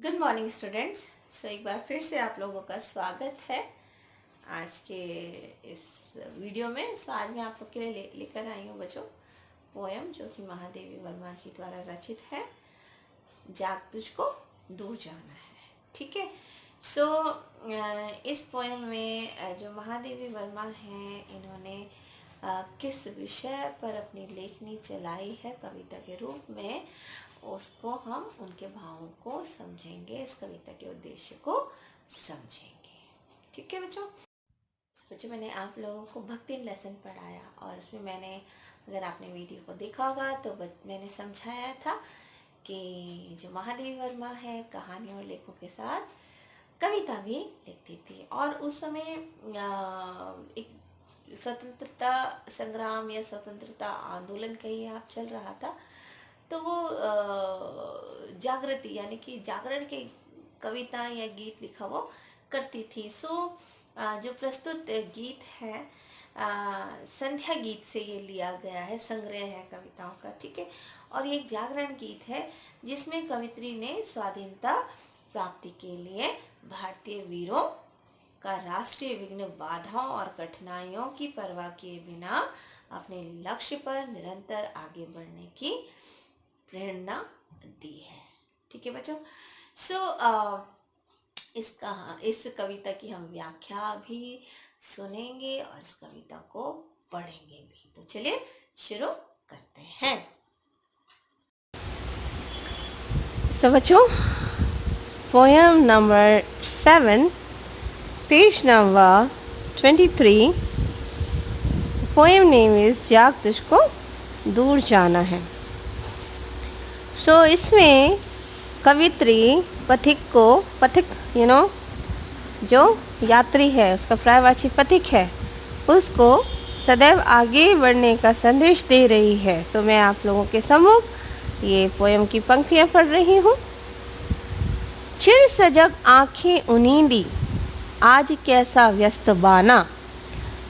Good morning students. एक बार फिर से आप लोगों का स्वागत है आज के इस वीडियो में। आज मैं आप लोग के लिए लेकर आई हूँ बच्चों पोएम जो कि महादेवी वर्मा जी द्वारा रचित है, जाग तुझको दूर जाना है। ठीक है। इस पोएम में जो महादेवी वर्मा हैं, इन्होंने किस विषय पर अपनी लेखनी चलाई है कविता के रूप में, उसको हम उनके भावों को समझेंगे, इस कविता के उद्देश्य को समझेंगे। ठीक है बच्चों, मैंने आप लोगों को भक्ति लेसन पढ़ाया और उसमें मैंने, अगर आपने वीडियो को देखा होगा तो मैंने समझाया था कि जो महादेवी वर्मा है कहानियों और लेखों के साथ कविता भी लिखती थी। और उस समय एक स्वतंत्रता संग्राम या स्वतंत्रता आंदोलन कहिए आप चल रहा था, तो वो जागृति यानी कि जागरण के कविता या गीत लिखा वो करती थी। जो प्रस्तुत गीत है संध्या गीत से ये लिया गया है, संग्रह है कविताओं का। ठीक है। और ये एक जागरण गीत है जिसमें कवित्री ने स्वाधीनता प्राप्ति के लिए भारतीय वीरों का राष्ट्रीय विघ्न बाधाओं और कठिनाइयों की परवाह किए बिना अपने लक्ष्य पर निरंतर आगे बढ़ने की प्रेरणा दी है। ठीक है बच्चों। इस कविता की हम व्याख्या भी सुनेंगे और इस कविता को पढ़ेंगे भी। तो चलिए शुरू करते हैं। बच्चों, poem number 7, page number 23। Poem name is जाग तुझको दूर जाना है। इसमें कवित्री पथिक जो यात्री है उसका पर्यायवाची पथिक है, उसको सदैव आगे बढ़ने का संदेश दे रही है। मैं आप लोगों के सम्मुख ये पोएम की पंक्तियां पढ़ रही हूँ। चिर सजग आंखें उनींदी, आज कैसा व्यस्त बाना,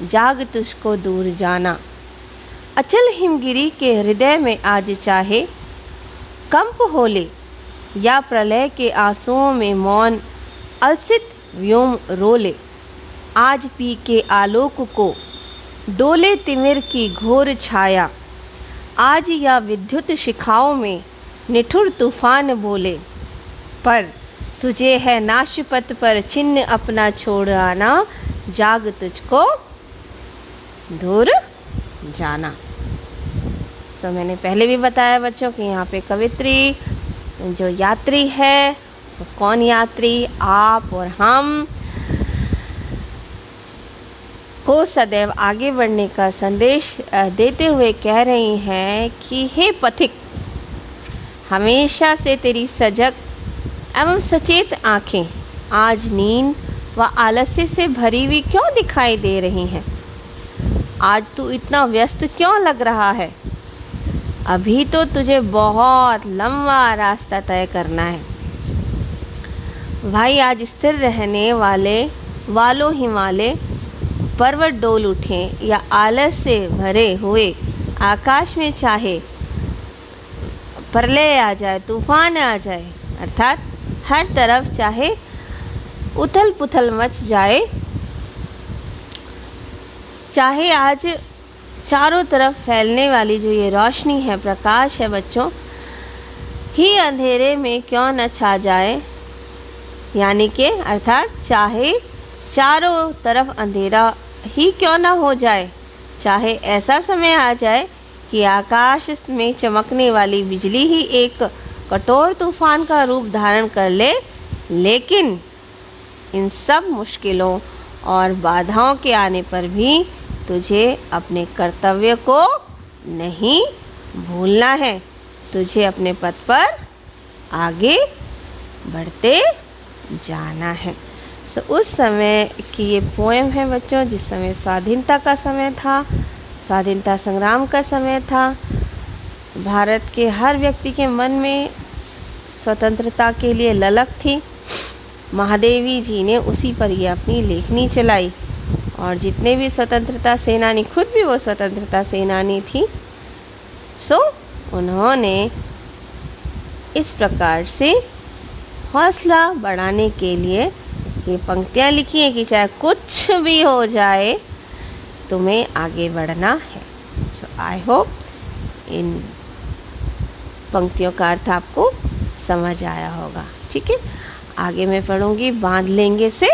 जाग तुझको दूर जाना। अचल हिमगिरी के हृदय में आज चाहे कंप होले, या प्रलय के आंसुओं में मौन अलसित व्योम रोले। आज पी के आलोक को डोले तिमिर की घोर छाया, आज या विद्युत शिखाओं में निठुर तूफान बोले। पर तुझे है नाशपथ पर चिन्ह अपना छोड़ आना, जाग तुझको दूर जाना। मैंने पहले भी बताया बच्चों कि यहाँ पे कवित्री जो यात्री है, तो कौन यात्री, आप और हम, को सदैव आगे बढ़ने का संदेश देते हुए कह रही हैं कि हे पथिक, हमेशा से तेरी सजग एवं सचेत आंखें आज नींद व आलस्य से भरी हुई क्यों दिखाई दे रही हैं? आज तू इतना व्यस्त क्यों लग रहा है? अभी तो तुझे बहुत लंबा रास्ता तय करना है भाई। आज स्थिर रहने वालों हिमालय पर्वत डोल उठे या आलस से भरे हुए आकाश में चाहे प्रलय आ जाए, तूफान आ जाए, अर्थात हर तरफ चाहे उथल पुथल मच जाए, चाहे आज चारों तरफ फैलने वाली जो ये रोशनी है, प्रकाश है बच्चों, ही अंधेरे में क्यों न छा जाए, यानी कि अर्थात चाहे चारों तरफ अंधेरा ही क्यों न हो जाए, चाहे ऐसा समय आ जाए कि आकाश में चमकने वाली बिजली ही एक कठोर तूफान का रूप धारण कर ले, लेकिन इन सब मुश्किलों और बाधाओं के आने पर भी तुझे अपने कर्तव्य को नहीं भूलना है। तुझे अपने पथ पर आगे बढ़ते जाना है। उस समय की ये पोएम है बच्चों, जिस समय स्वाधीनता का समय था, स्वाधीनता संग्राम का समय था। भारत के हर व्यक्ति के मन में स्वतंत्रता के लिए ललक थी। महादेवी जी ने उसी पर ये अपनी लेखनी चलाई और जितने भी स्वतंत्रता सेनानी, खुद भी वो स्वतंत्रता सेनानी थी, उन्होंने इस प्रकार से हौसला बढ़ाने के लिए ये पंक्तियाँ लिखी हैं कि चाहे कुछ भी हो जाए तुम्हें आगे बढ़ना है। सो आई होप इन पंक्तियों का अर्थ आपको समझ आया होगा। ठीक है, आगे मैं पढ़ूंगी बांध लेंगे से।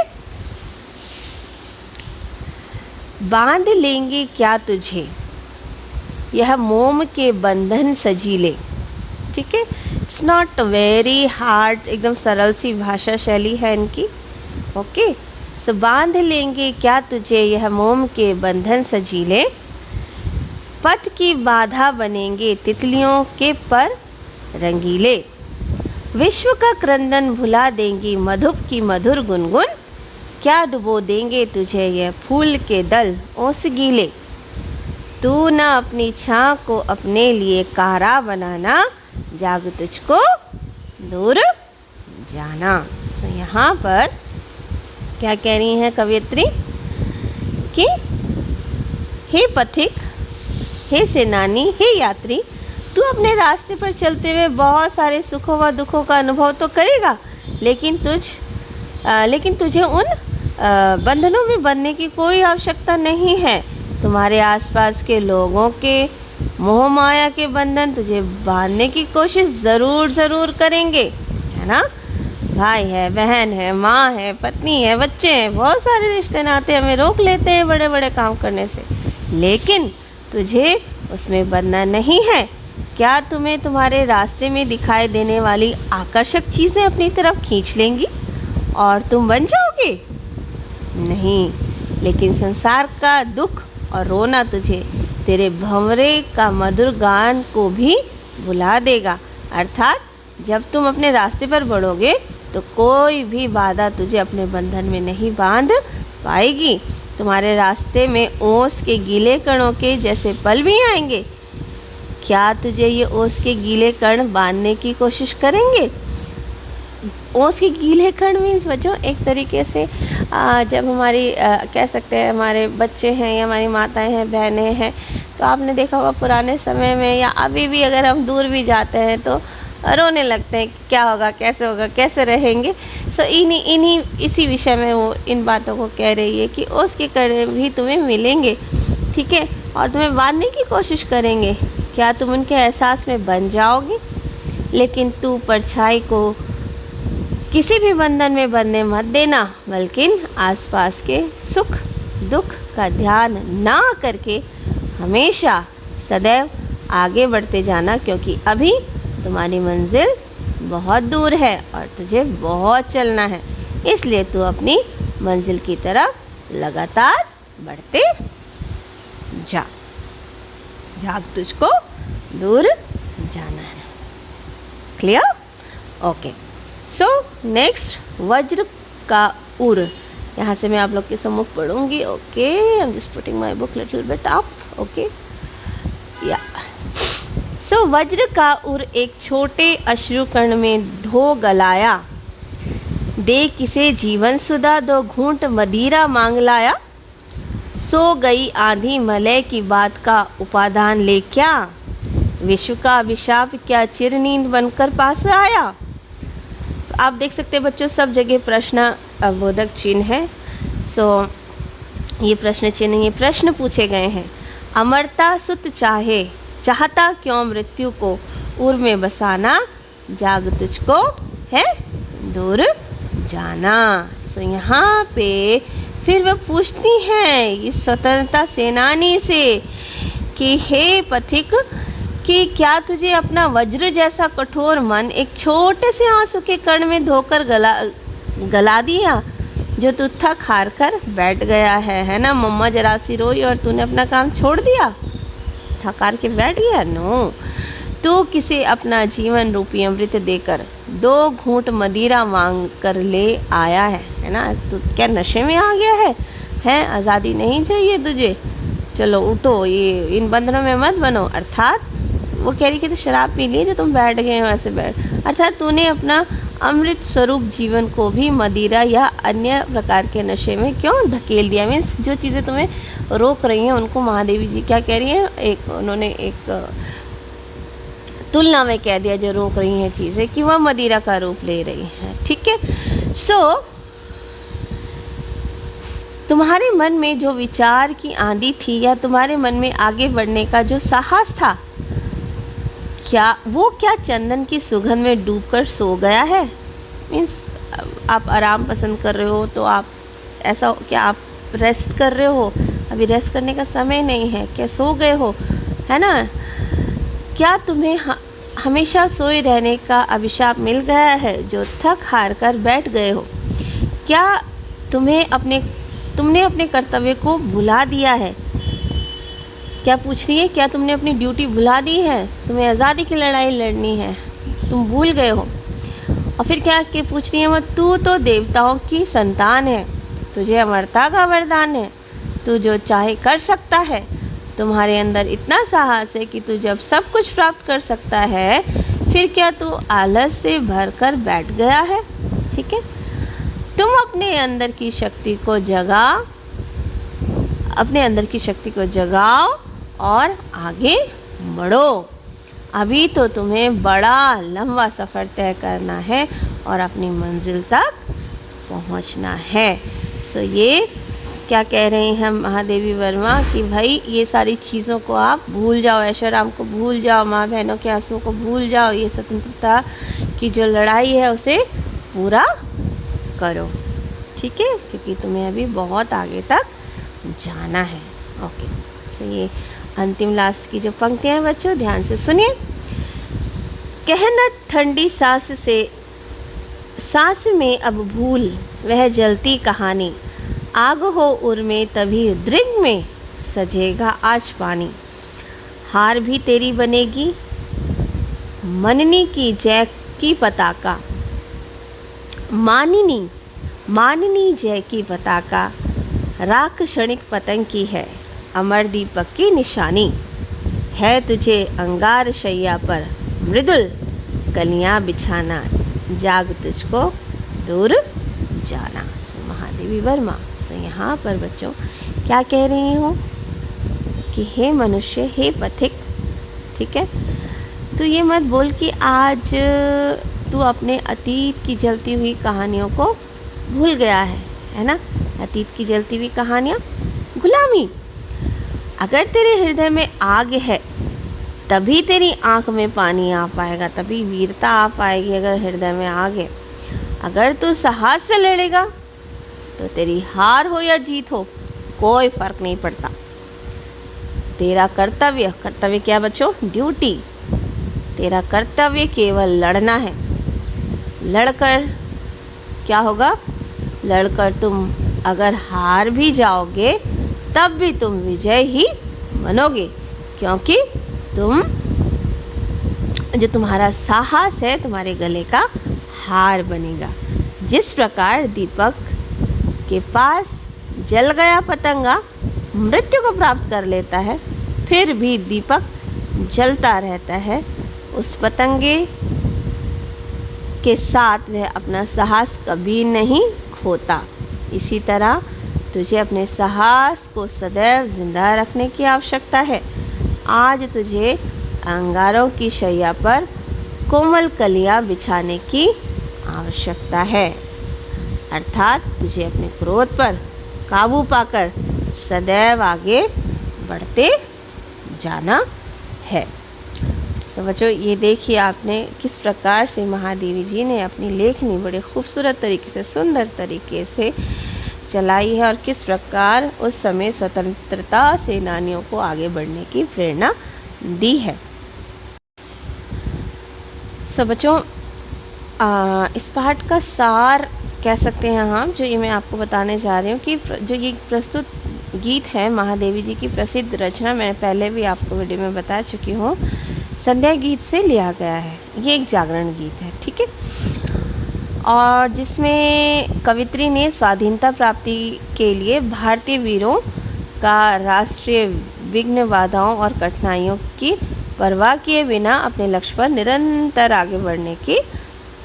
बांध लेंगे क्या तुझे यह मोम के बंधन सजीले। ठीक है, इट्स नॉट वेरी हार्ड, एकदम सरल सी भाषा शैली है इनकी। ओके, सो बांध लेंगे क्या तुझे यह मोम के बंधन सजीले, पथ की बाधा बनेंगे तितलियों के पर रंगीले, विश्व का क्रंदन भुला देंगी मधुप की मधुर गुनगुन, क्या डुबो देंगे तुझे यह फूल के दल ओस गीले, तू न अपनी छां को अपने लिए कारा बनाना, जाग तुझको दूर जाना। सो यहाँ पर क्या कह रही हैं कवयित्री कि हे पथिक, हे सेनानी, हे यात्री, तू अपने रास्ते पर चलते हुए बहुत सारे सुखों व दुखों का अनुभव तो करेगा, लेकिन तुझे उन बंधनों में बंधने की कोई आवश्यकता नहीं है। तुम्हारे आसपास के लोगों के मोह माया के बंधन तुझे बांधने की कोशिश ज़रूर करेंगे, है ना। भाई है, बहन है, माँ है, पत्नी है, बच्चे हैं, बहुत सारे रिश्ते नाते हमें रोक लेते हैं बड़े बड़े काम करने से, लेकिन तुझे उसमें बंधना नहीं है। क्या तुम्हें तुम्हारे रास्ते में दिखाई देने वाली आकर्षक चीज़ें अपनी तरफ खींच लेंगी और तुम बन जाओगे? नहीं, लेकिन संसार का दुख और रोना तुझे तेरे भंवरे का मधुर गान को भी भुला देगा। अर्थात जब तुम अपने रास्ते पर बढ़ोगे तो कोई भी बाधा तुझे अपने बंधन में नहीं बांध पाएगी। तुम्हारे रास्ते में ओस के गीले कणों के जैसे पल भी आएंगे। क्या तुझे ये ओस के गीले कण बांधने की कोशिश करेंगे? ओस के गीले कण मीन्स बच्चों एक तरीके से जब हमारी कह सकते हैं हमारे बच्चे हैं या हमारी माताएं हैं, बहनें हैं, तो आपने देखा होगा पुराने समय में या अभी भी अगर हम दूर भी जाते हैं तो रोने लगते हैं कि क्या होगा, कैसे रहेंगे। सो इसी विषय में वो इन बातों को कह रही है कि ओस के कण भी तुम्हें मिलेंगे, ठीक है, और तुम्हें बांधने की कोशिश करेंगे। क्या तुम उनके एहसास में बन जाओगे? लेकिन तू परछाई को किसी भी बंधन में बंधने मत देना, बल्कि आसपास के सुख दुख का ध्यान ना करके हमेशा सदैव आगे बढ़ते जाना, क्योंकि अभी तुम्हारी मंजिल बहुत दूर है और तुझे बहुत चलना है। इसलिए तू अपनी मंजिल की तरफ लगातार बढ़ते जा, जाग तुझको दूर जाना है। क्लियर? ओके, सो नेक्स्ट वज्र का उर, यहाँ से मैं आप लोग के सम्मुख पढ़ूंगी। Okay, I am just putting my book little bit up. Okay, yeah so वज्र का उर एक छोटे अश्रुकण में धो गलाया, दे किसे जीवन सुधा दो घूंट मदिरा मांग लाया, सो गई आंधी मलय की बात का उपादान ले क्या, विश्व का अभिशाप क्या चिर नींद बनकर पास आया। आप देख सकते हैं बच्चों सब जगह प्रश्न बोधक चिन्ह है। सो ये प्रश्न चिन्ह, ये प्रश्न पूछे गए हैं। अमरता सुत चाहता क्यों मृत्यु को उर में बसाना, जाग तुझको है दूर जाना। सो यहाँ पे फिर वह पूछती हैं इस स्वतंत्रता सेनानी से कि हे पथिक, कि क्या तुझे अपना वज्र जैसा कठोर मन एक छोटे से आंसू के कण में धोकर गला दिया, जो तू थक हार कर बैठ गया है ना। मम्मा जरा सी रोई और तूने अपना काम छोड़ दिया, थक हार के बैठ गया? नो, तू किसे अपना जीवन रूपी अमृत देकर 2 घूंट मदिरा मांग कर ले आया है ना। तू क्या नशे में आ गया है? आज़ादी नहीं चाहिए तुझे? चलो उठो, ये इन बंधनों में मत बनो। अर्थात वो कह रही कि तो शराब पी ली जो तुम बैठ गए हो ऐसे बैठ, अर्थात तूने अपना अमृत स्वरूप जीवन को भी मदिरा या अन्य प्रकार के नशे में क्यों धकेल दिया। मीन्स जो चीज़ें तुम्हें रोक रही हैं उनको महादेवी जी क्या कह रही हैं, उन्होंने एक तुलना में कह दिया जो रोक रही हैं चीज़ें कि वह मदिरा का रूप ले रही हैं। ठीक है। तुम्हारे मन में जो विचार की आंधी थी या तुम्हारे मन में आगे बढ़ने का जो साहस था, क्या चंदन की सुगंध में डूबकर सो गया है? मीन्स आप आराम पसंद कर रहे हो तो आप ऐसा, क्या आप रेस्ट कर रहे हो? अभी रेस्ट करने का समय नहीं है, क्या सो गए हो, है ना? क्या तुम्हें हमेशा सोए रहने का अभिशाप मिल गया है जो थक हार कर बैठ गए हो? क्या तुमने अपने कर्तव्य को भुला दिया है? क्या पूछ रही है? क्या तुमने अपनी ड्यूटी भुला दी है? तुम्हें आज़ादी की लड़ाई लड़नी है, तुम भूल गए हो। और फिर क्या के पूछ रही है वो, तू तो देवताओं की संतान है, तुझे अमरता का वरदान है, तू जो चाहे कर सकता है, तुम्हारे अंदर इतना साहस है कि तू जब सब कुछ प्राप्त कर सकता है, फिर क्या तू आलस से भर कर बैठ गया है? ठीक है, तुम अपने अंदर की शक्ति को जगाओ और आगे बढ़ो। अभी तो तुम्हें बड़ा लंबा सफ़र तय करना है और अपनी मंजिल तक पहुंचना है। ये क्या कह रहे हैं महादेवी वर्मा कि भाई ये सारी चीज़ों को आप भूल जाओ, ऐशोआराम को भूल जाओ, माँ बहनों के आंसुओं को भूल जाओ, ये स्वतंत्रता की जो लड़ाई है उसे पूरा करो। ठीक है, क्योंकि तुम्हें अभी बहुत आगे तक जाना है। ओके, ये अंतिम लास्ट की जो पंक्तियाँ हैं बच्चों, ध्यान से सुनिए। कहना ठंडी सांस में अब भूल वह जलती कहानी, आग हो उर में तभी दृग में सजेगा आज पानी। हार भी तेरी बनेगी मननी की जय की पताका, माननी जय की पताका, राख क्षणिक पतंग की है, अमर दीपक की निशानी है, तुझे अंगार शैया पर मृदुल कलियां बिछाना, जाग तुझको दूर जाना। महादेवी वर्मा। यहाँ पर बच्चों क्या कह रही हूँ कि हे मनुष्य, हे पथिक, ठीक है, तो ये मत बोल कि आज तू अपने अतीत की जलती हुई कहानियों को भूल गया है ना? अतीत की जलती हुई कहानियाँ, गुलामी। अगर तेरे हृदय में आग है तभी तेरी आंख में पानी आ पाएगा, तभी वीरता आ पाएगी। अगर हृदय में आग है, अगर तू साहस से लड़ेगा तो तेरी हार हो या जीत हो कोई फर्क नहीं पड़ता। तेरा कर्तव्य क्या बच्चों? ड्यूटी। तेरा कर्तव्य केवल लड़ना है। लड़कर क्या होगा? लड़कर तुम अगर हार भी जाओगे तब भी तुम विजय ही बनोगे, क्योंकि जो तुम्हारा साहस है तुम्हारे गले का हार बनेगा। जिस प्रकार दीपक के पास जल गया पतंगा मृत्यु को प्राप्त कर लेता है, फिर भी दीपक जलता रहता है, उस पतंगे के साथ वह अपना साहस कभी नहीं खोता। इसी तरह तुझे अपने साहस को सदैव जिंदा रखने की आवश्यकता है। आज तुझे अंगारों की शैया पर कोमल कलियां बिछाने की आवश्यकता है, अर्थात तुझे अपने क्रोध पर काबू पाकर सदैव आगे बढ़ते जाना है। तो बच्चों ये देखिए आपने किस प्रकार से महादेवी जी ने अपनी लेखनी बड़े खूबसूरत तरीके से, सुंदर तरीके से चलाई है और किस प्रकार उस समय स्वतंत्रता सेनानियों को आगे बढ़ने की प्रेरणा दी है। सो बच्चों इस पाठ का सार कह सकते हैं हम, जो ये मैं आपको बताने जा रही हूँ कि जो ये प्रस्तुत गीत है महादेवी जी की प्रसिद्ध रचना, मैं पहले भी आपको वीडियो में बता चुकी हूँ, संध्या गीत से लिया गया है। ये एक जागरण गीत है, ठीक है, और जिसमें कवित्री ने स्वाधीनता प्राप्ति के लिए भारतीय वीरों का राष्ट्रीय विघ्न, बाधाओं और कठिनाइयों की परवाह किए बिना अपने लक्ष्य पर निरंतर आगे बढ़ने की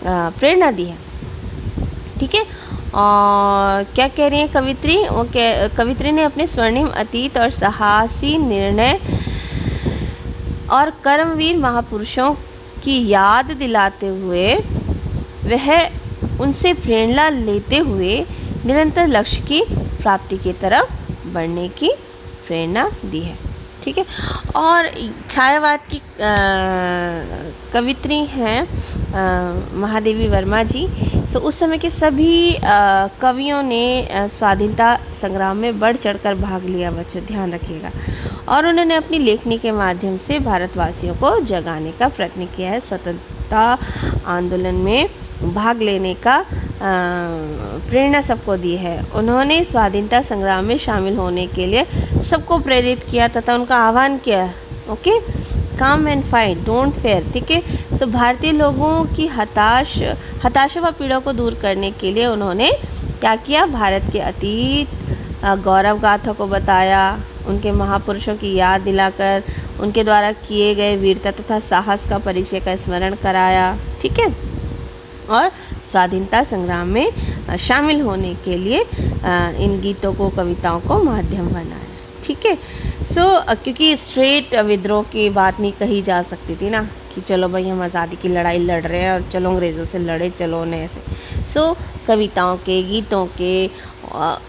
प्रेरणा दी है। ठीक है, और क्या कह रही है कवित्री? कवित्री ने अपने स्वर्णिम अतीत और साहसी निर्णय और कर्मवीर महापुरुषों की याद दिलाते हुए वह उनसे प्रेरणा लेते हुए निरंतर लक्ष्य की प्राप्ति की तरफ बढ़ने की प्रेरणा दी है। ठीक है। और छायावाद की कवित्री हैं महादेवी वर्मा जी। सो उस समय के सभी कवियों ने स्वाधीनता संग्राम में बढ़ चढ़कर भाग लिया, बच्चों ध्यान रखिएगा। और उन्होंने अपनी लेखनी के माध्यम से भारतवासियों को जगाने का प्रयत्न किया है। स्वतंत्रता आंदोलन में भाग लेने का प्रेरणा सबको दी है। उन्होंने स्वाधीनता संग्राम में शामिल होने के लिए सबको प्रेरित किया तथा उनका आह्वान किया, ओके, काम एंड फाइट, डोंट फेयर। ठीक है। सो भारतीय लोगों की हताशा व पीड़ा को दूर करने के लिए उन्होंने क्या किया, भारत के अतीत गौरव गाथा को बताया, उनके महापुरुषों की याद दिलाकर उनके द्वारा किए गए वीरता तथा साहस का परिचय का स्मरण कराया। ठीक है। और स्वाधीनता संग्राम में शामिल होने के लिए इन गीतों को, कविताओं को माध्यम बनाया। ठीक है। सो क्योंकि स्ट्रेट विद्रोह की बात नहीं कही जा सकती थी ना कि चलो भाई हम आज़ादी की लड़ाई लड़ रहे हैं और चलो अंग्रेज़ों से लड़े, चलो उन्हें ऐसे। सो कविताओं के, गीतों के,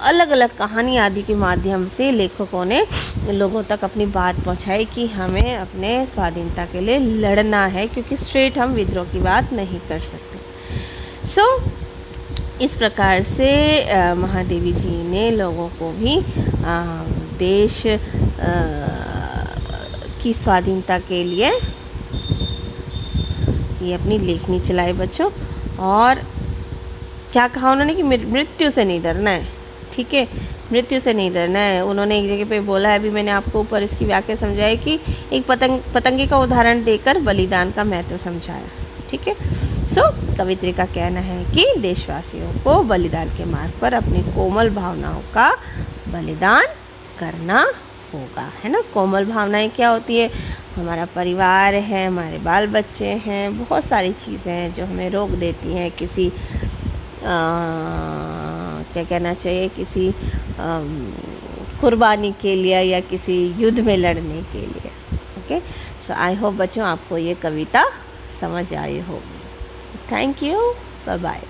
अलग अलग कहानी आदि के माध्यम से लेखकों ने लोगों तक अपनी बात पहुंचाई कि हमें अपने स्वाधीनता के लिए लड़ना है, क्योंकि स्ट्रेट हम विद्रोह की बात नहीं कर सकते। सो इस प्रकार से महादेवी जी ने लोगों को भी देश की स्वाधीनता के लिए ये अपनी लेखनी चलाई बच्चों। और क्या कहा उन्होंने कि मृत्यु से नहीं डरना है। ठीक है, मृत्यु से नहीं डरना है। उन्होंने एक जगह पे बोला है, अभी मैंने आपको ऊपर इसकी व्याख्या समझाई कि एक पतंगे का उदाहरण देकर बलिदान का महत्व समझाया। ठीक है। सो कवित्री का कहना है कि देशवासियों को बलिदान के मार्ग पर अपनी कोमल भावनाओं का बलिदान करना होगा, है ना। कोमल भावनाएं क्या होती है, हमारा परिवार है, हमारे बाल बच्चे हैं, बहुत सारी चीज़ें हैं जो हमें रोक देती हैं किसी क्या कहना चाहिए, किसी कुर्बानी के लिए या किसी युद्ध में लड़ने के लिए। ओके। सो आई होप बच्चों आपको ये कविता समझ आई होगी। Thank you, bye bye.